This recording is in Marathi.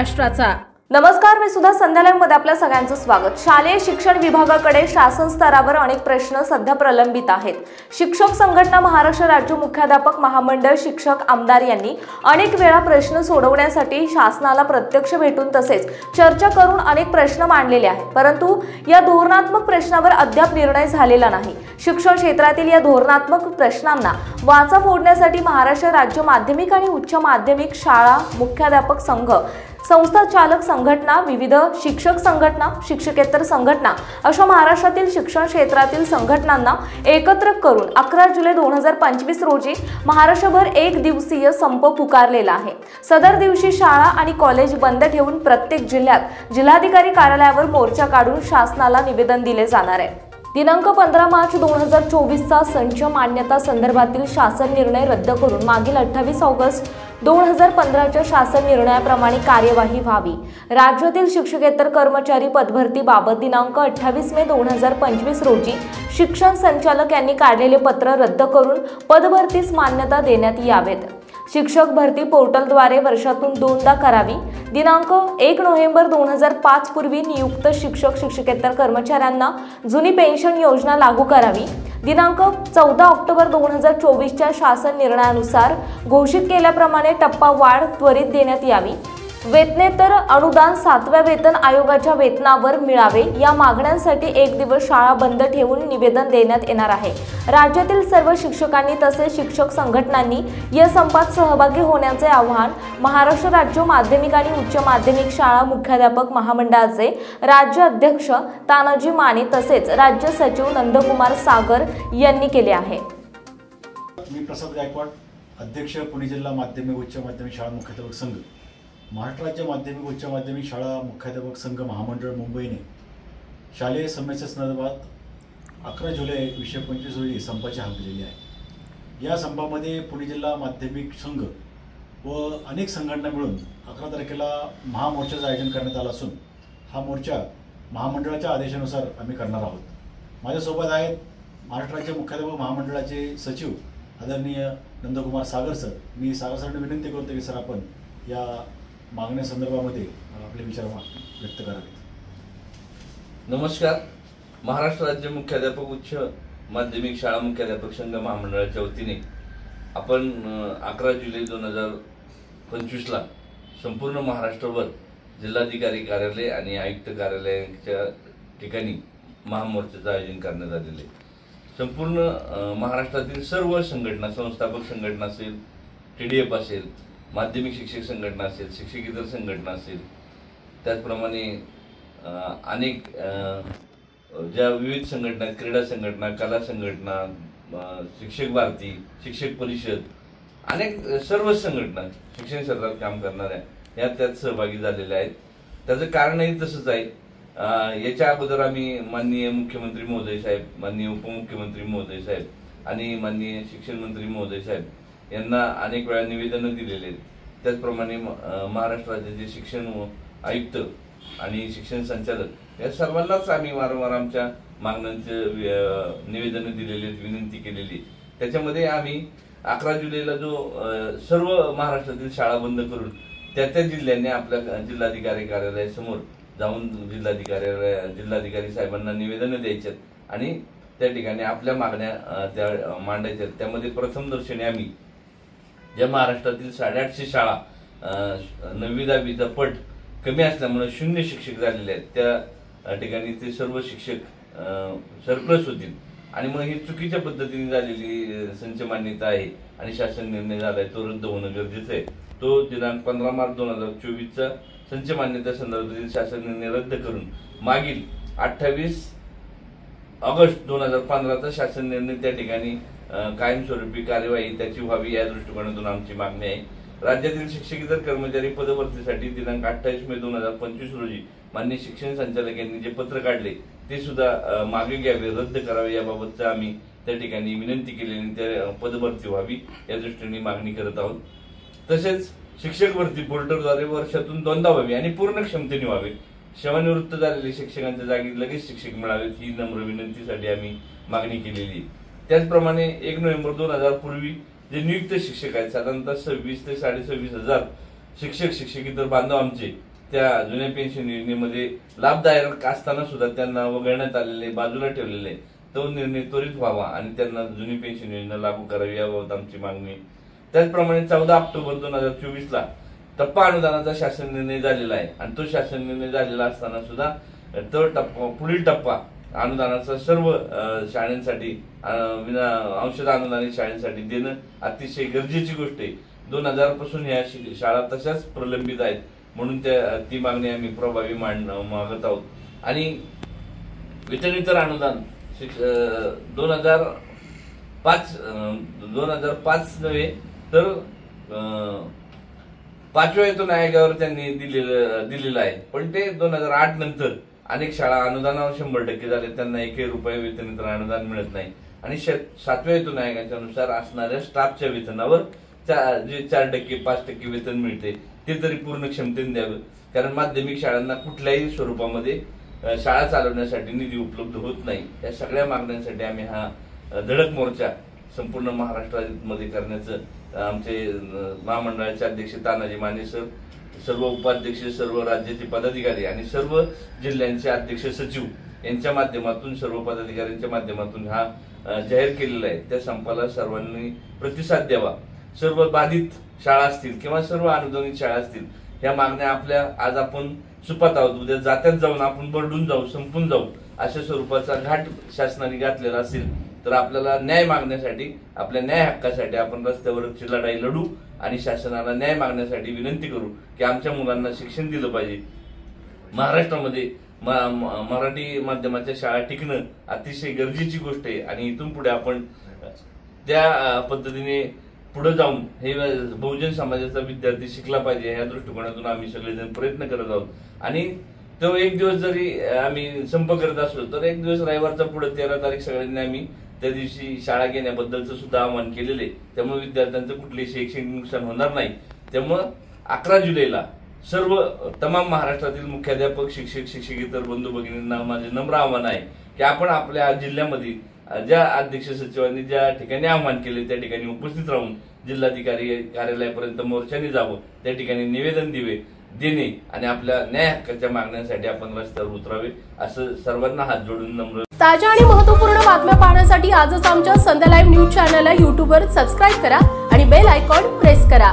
महाराष्ट्राचा। नमस्कार, मी सुद्धा संध्यालयमध्ये आपल्या सगळ्यांचं स्वागत। शालेय शिक्षण विभागाकडे शासन स्तरावर अनेक प्रश्न सध्या प्रलंबित आहेत। शिक्षक संघटना, महाराष्ट्र राज्य मुख्याध्यापक महामंडळ, शिक्षक आमदार यांनी अनेक वेळा प्रश्न सोडवण्यासाठी शासनाला प्रत्यक्ष भेटून तसेच चर्चा करून अनेक प्रश्न मांडलेले आहेत, परंतु या धोरणात्मक प्रश्नावर अद्याप निर्णय झालेला नाही। शिक्षण क्षेत्रातील या धोरणात्मक प्रश्नांना वाचा फोडण्यासाठी महाराष्ट्र राज्य माध्यमिक आणि उच्च माध्यमिक शाळा मुख्याध्यापक संघ, संस्था चालक संघटना, विविध शिक्षक संघटना, शिक्षकेतर संघटना अशा महाराष्ट्रातील शिक्षण क्षेत्रातील संघटनांना एकत्र करून 11 जुलै 2025 रोजी महाराष्ट्रभर एक दिवसीय संप पुकारलेला आहे। सदर दिवशी शाळा आणि कॉलेज बंद ठेवून प्रत्येक जिल्ह्यात जिल्हाधिकारी कार्यालयावर मोर्चा काढून शासनाला निवेदन दिले जाणार आहे। दिनांक 15 मार्च 2024 चा संच मान्यता संदर्भातील शासन निर्णय रद्द करून मागील 28 ऑगस्ट 2015 च्या शासन निर्णयाप्रमाणे कार्यवाही व्हावी। राज्यातील शिक्षकेतर कर्मचारी पदभरतीबाबत दिनांक 28 मे 2025 रोजी शिक्षण संचालक यांनी काढलेले पत्र रद्द करून पदभरतीस मान्यता देण्यात यावेत। शिक्षक भरती पोर्टलद्वारे वर्षातून 2दा करावी। दिनांक 1 नोव्हेंबर 2005 पूर्वी नियुक्त शिक्षक शिक्षकेतर कर्मचाऱ्यांना जुनी पेन्शन योजना लागू करावी। दिनांक 14 ऑक्टोबर 2024 च्या शासन निर्णयानुसार घोषित केल्याप्रमाणे टप्पा वाढ त्वरित देण्यात यावी। वेतनेतर अनुदान 7व्या वेतन आयोगाच्या वेतनावर मिळावे या मागण्यांसाठी एक दिवस शाळा बंद ठेवून निवेदन देण्यात येणार आहे। राज्यातील सर्व शिक्षकांनी तसेच शिक्षक संघटनांनी या संपात सहभागी होण्याचे आवाहन महाराष्ट्र राज्य माध्यमिक आणि उच्च माध्यमिक शाळा मुख्याध्यापक महामंडळाचे राज्य अध्यक्ष तानाजी माने तसेच राज्य सचिव नंदकुमार सागर यांनी केले आहे। मी प्रसाद गायकवाड, अध्यक्ष पुणे जिल्हा माध्यमिक उच्च माध्यमिक शाळा मुख्याध्यापक संघ, महाराष्ट्र राज्य माध्यमिक उच्च माध्यमिक शाळा मुख्याध्यापक संघ महामंडळ मुंबईने शालेय समस्या संदर्भात 11 जुलै 2025 रोजी संपाची हाक दिलेली आहे। या संपामध्ये पुणे जिल्हा माध्यमिक संघ व अनेक संघटना मिळून 11 तारखेला महामोर्चाचं आयोजन करण्यात आलं असून हा मोर्चा महामंडळाच्या आदेशानुसार आम्ही करणार आहोत। माझ्यासोबत आहेत महाराष्ट्र राज्य मुख्याध्यापक महामंडळाचे सचिव आदरणीय नंदकुमार सागर सर। मी सागर सरांना विनंती करतो की सर आपण या मागण्यासंदर्भामध्ये आपले विचार व्यक्त करावेत। नमस्कार, महाराष्ट्र राज्य मुख्याध्यापक उच्च माध्यमिक शाळा मुख्याध्यापक संघ महामंडळाच्या वतीने आपण 11 जुलै 2025 ला संपूर्ण महाराष्ट्रभर जिल्हाधिकारी कार्यालय आणि आयुक्त कार्यालयाच्या ठिकाणी महामोर्चाचं आयोजन करण्यात आलेले। संपूर्ण महाराष्ट्रातील सर्व संघटना, संस्थापक संघटना असेल, TDF असेल, माध्यमिक शिक्षक संघटना असेल, शिक्षकेतर संघटना असेल, त्याचप्रमाणे अनेक ज्या विविध संघटना, क्रीडा संघटना, कला संघटना, शिक्षक भारती, शिक्षक परिषद, अनेक सर्व संघटना शिक्षण क्षेत्रात काम करणाऱ्या या त्यात सहभागी झालेल्या आहेत। त्याचं कारणही तसंच आहे। याच्या अगोदर आम्ही माननीय मुख्यमंत्री महोदय साहेब, माननीय उपमुख्यमंत्री महोदय साहेब आणि माननीय शिक्षण मंत्री महोदय साहेब यांना अनेक वेळा निवेदनं दिलेले आहेत। त्याचप्रमाणे महाराष्ट्र राज्याचे शिक्षण आयुक्त आणि शिक्षण संचालक या सर्वांनाच आम्ही वारंवार आमच्या मागण्यांचे निवेदनं दिलेली आहेत, विनंती केलेली। त्याच्यामध्ये आम्ही 11 जुलैला जो सर्व महाराष्ट्रातील शाळा बंद करून त्या जिल्ह्यांनी आपल्या जिल्हाधिकारी कार्यालयासमोर जाऊन जिल्हाधिकारी साहेबांना निवेदनं द्यायच्यात आणि त्या ठिकाणी आपल्या मागण्या त्या मांडायच्या। त्यामध्ये प्रथमदर्शनी आम्ही ज्या महाराष्ट्रातील 850 शाळा 9वी 10वीचा पट कमी असल्यामुळे 0 शिक्षक झालेले आहेत, त्या ठिकाणी ते सर्व शिक्षक सरप्लस होतील आणि मग ही चुकीच्या पद्धतीने झालेली संच मान्यता आहे आणि शासन निर्णय झालाय तो रद्द होणं गरजेचं आहे। तो दिनांक 15 मार्च 2024 चा संच मान्यता संदर्भातील शासन निर्णय रद्द करून मागील 28 ऑगस्ट 2015 चा शासन निर्णय त्या ठिकाणी कायमस्वरूपी कार्यवाही त्याची व्हावी या दृष्टिकोनातून आमची मागणी आहे। राज्यातील शिक्षकेतर कर्मचारी पदभरतीसाठी दिनांक 28 मे 2025 रोजी माननीय शिक्षण संचालक यांनी जे पत्र काढले ते सुद्धा मागे घ्यावे, रद्द करावे याबाबतचा आम्ही त्या ठिकाणी विनंती केली आणि त्या पदभरती व्हावी या दृष्टीने मागणी करत आहोत। तसेच शिक्षक भरती पोर्टलद्वारे वर्षातून 2दा व्हावी आणि पूर्ण क्षमतेने व्हावे। सेवानिवृत्त झालेले शिक्षकांच्या जागी लगेच शिक्षक मिळावेत ही नम्र विनंतीसाठी आम्ही मागणी केलेली। त्याचप्रमाणे 1 नोव्हेंबर 2000 पूर्वी जे नियुक्त शिक्षक आहेत साधारणतः 26 ते 26.5 हजार शिक्षक शिक्षकेतर बांधव आमचे त्या जुन्या पेन्शन योजनेमध्ये लाभदायक असताना सुद्धा त्यांना वगळण्यात आलेले, बाजूला ठेवलेले, तो निर्णय त्वरित व्हावा आणि त्यांना जुनी पेन्शन योजना लागू करावी याबाबत आमची मागणी. त्याचप्रमाणे 14 ऑक्टोबर 2024ला टप्पा अनुदानाचा शासन निर्णय झालेला आहे आणि तो शासन निर्णय झालेला असताना सुद्धा तो पुढील टप्पा अनुदानाचा सर्व शाळांसाठी औषध अनुदानित शाळांसाठी देणं अतिशय गरजेची गोष्ट आहे. 2000 पासून ह्या शाळा तशाच प्रलंबित आहेत, म्हणून ती मागणी आम्ही प्रभावी मागत आहोत. आणि वेतनितर अनुदान 2005 नव्हे तर 5व्या वेतन आयोगावर त्यांनी दिलेलं आहे, पण ते 2008 नंतर अनेक शाळा अनुदानावर 100% झाले, त्यांना 1 रुपये वेतनितर अनुदान मिळत नाही. आणि 7व्या वेतन आयोगाच्या नुसार असणाऱ्या स्टाफच्या वेतनावर जे 4%, 5% वेतन मिळते ते तरी पूर्ण क्षमतेने द्यावं, कारण माध्यमिक शाळांना कुठल्याही स्वरूपामध्ये शाळा चालवण्यासाठी निधी उपलब्ध होत नाही. या सगळ्या मागण्यांसाठी आम्ही हा धडक मोर्चा संपूर्ण महाराष्ट्रामध्ये करण्याचं आमचे महामंडळाचे अध्यक्ष तानाजी माने सर, सर्व उपाध्यक्ष, सर्व राज्याचे पदाधिकारी आणि सर्व जिल्ह्यांचे अध्यक्ष सचिव यांच्या माध्यमातून, सर्व पदाधिकाऱ्यांच्या माध्यमातून हा जाहीर केलेला आहे. त्या संपाला सर्वांनी प्रतिसाद द्यावा. सर्व बाधित शाळा असतील किंवा सर्व अनुदानित शाळा असतील, ह्या मागण्या आपल्या आज आपण सुपात आहोत, उद्या जात्यात जाऊन आपण बरडून जाऊ, संपून जाऊ, अशा स्वरूपाचा घाट शासनाने घातलेला असेल तर आपल्याला न्याय मागण्यासाठी, आपल्या न्याय हक्कासाठी आपण रस्त्यावरची लढाई लढू आणि शासनाला न्याय मागण्यासाठी विनंती करू की आमच्या मुलांना शिक्षण दिलं पाहिजे. महाराष्ट्रामध्ये मराठी माध्यमाच्या शाळा टिकणं अतिशय गरजेची गोष्ट आहे आणि इथून पुढे आपण त्या पद्धतीने पुढे जाऊन हे बहुजन समाजाचा विद्यार्थी शिकला पाहिजे या दृष्टिकोनातून आम्ही सगळेजण प्रयत्न करत आहोत. आणि तो एक दिवस जरी आम्ही संप करत असलो तर एक दिवस रविवारचा पुढे 13 तारीख सगळ्यांनी आम्ही त्या दिवशी शाळा घेण्याबद्दलचं सुद्धा आवाहन केलेले, त्यामुळे विद्यार्थ्यांचं कुठलेही शैक्षणिक नुकसान होणार नाही. त्यामुळं 11 जुलैला सर्व तमाम महाराष्ट्रातील मुख्याध्यापक, शिक्षक, शिक्षकेतर बंधू भगिनींना माझे नम्र आव्हान आहे की आपण आपल्या जिल्ह्यामध्ये ज्या अध्यक्ष सचिवांनी ज्या ठिकाणी आवाहन केले त्या ठिकाणी उपस्थित राहून जिल्हाधिकारी कार्यालयापर्यंत मोर्चाने जावं, त्या ठिकाणी निवेदन देणे आणि आपल्या न्याय हक्काच्या मागण्यांसाठी आपण रस्त्यावर उतरावे, असं सर्वांना हात जोडून नम्र. ताज्या आणि महत्त्वपूर्ण बातम्या पाहण्यासाठी आजच आमच्या संध्या लाईव्ह न्यूज चॅनलला YouTubeवर सबस्क्राईब करा आणि बेल आयकॉन प्रेस करा.